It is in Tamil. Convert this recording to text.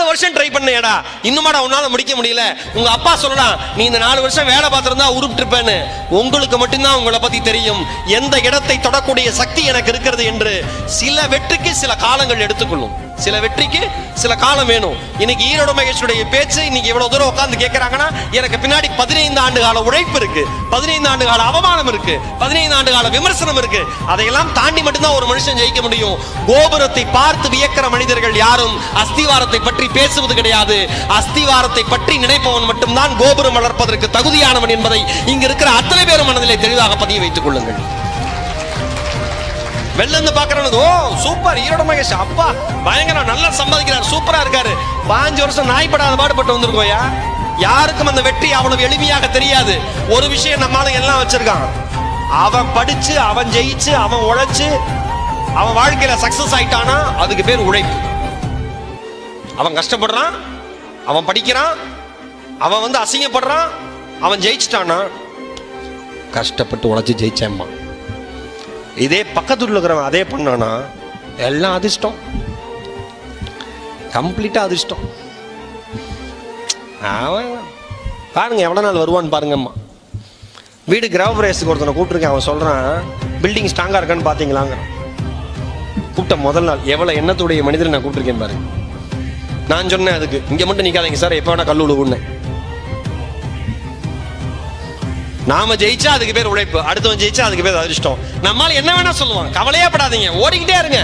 4 வருஷம் ட்ரை பண்ணேடா, இன்னுமாடா உன்னால முடிக்க முடியல. உங்க அப்பா சொல்லலாம், நீ இந்த 4 வருஷம் வேலை பார்த்திருந்தா உருப்பிட்டிருப்பேன்னு. உங்களுக்கு மட்டும்தான் உங்களை பத்தி தெரியும் எந்த இடத்தை தொடக்கூடிய சக்தி எனக்கு இருக்கிறது என்று. சில வெற்றிக்கு சில காலங்கள் எடுத்துக்கொள்ளும், சில வெற்றிக்கு சில காலம் வேணும். இன்னைக்கு ஈரோடு மகேஷுடைய பேச்சு இன்னைக்கு எவ்வளவு தூரம் உட்கார்ந்து கேட்கிறாங்கன்னா, எனக்கு பின்னாடி 15 ஆண்டு கால உழைப்பு இருக்கு, 15 ஆண்டு கால அவமானம் இருக்கு, 15 ஆண்டு கால விமர்சனம் இருக்கு. அதையெல்லாம் தாண்டி மட்டும்தான் ஒரு மனுஷன் ஜெயிக்க முடியும். கோபுரத்தை பார்த்து வியக்கிற மனிதர்கள் யாரும் அஸ்திவாரத்தை பற்றி பேசுவது கிடையாது. அஸ்திவாரத்தை பற்றி நினைப்பவன் மட்டும்தான் கோபுரம் வளர்ப்பதற்கு தகுதியானவன் என்பதை இங்க இருக்கிற அத்தனை பேரும் மனதிலே தெளிவாக பதிய வைத்துக் கொள்ளுங்கள். வெளில இருந்து பாக்குறது, ஓ சூப்பர் ஈரோடு மகேஷ், அப்பா பயங்கர நல்லா சம்பாதிக்கிறார், சூப்பரா இருக்காரு. 5 வருஷம் நாய்படாத பாடுபட்டு வந்திருக்கோயா. யாருக்கும் அந்த வெற்றி அவ்வளவு எளிமையாக தெரியாது. ஒரு விஷயம் நம்மால எல்லாம் வச்சிருக்கான், அவன் படிச்சு அவன் ஜெயிச்சு அவன் உழைச்சு அவன் வாழ்க்கையில சக்சஸ் ஆயிட்டானா அதுக்கு பேர் உழைப்பு. அவன் கஷ்டப்படுறான், அவன் படிக்கிறான், அவன் அசிங்கப்படுறான், அவன் ஜெயிச்சிட்டானா கஷ்டப்பட்டு உழைச்சு ஜெயிச்சேம்மா. இதே பக்கத்துல இருக்கிறவன் அதே பண்ணானா எல்லாம் அதிர்ஷ்டம், கம்ப்ளீட்டா அதிர்ஷ்டம். அவன் பாருங்க எவ்வளவு நாள் வருவான்னு பாருங்கம்மா. வீடு கிரக பிரவேசத்துக்கு ஒருத்தனை கூப்பிட்டுருக்கேன், அவன் சொல்றான் பில்டிங் ஸ்ட்ராங்கா இருக்கான்னு பாத்தீங்களாங்க. கூப்பிட்ட முதல் நாள் எவ்வளவு எண்ணத்துடைய மனிதரை நான் கூப்பிட்டுருக்கேன் பாருங்க. நான் சொன்னேன் அதுக்கு இங்க மட்டும் நிக்காதீங்க சார், எப்ப வேணா கல்லூரி உண்ணேன். நாம ஜெயிச்சா அதுக்கு பேர் உழைப்பு, அடுத்தவன் ஜெயிச்சா அதுக்கு பேர் அதிர்ஷ்டம். நம்மால என்ன வேணா சொல்லுவான், கவலையே படாதீங்க, ஓடிக்கிட்டே இருங்க.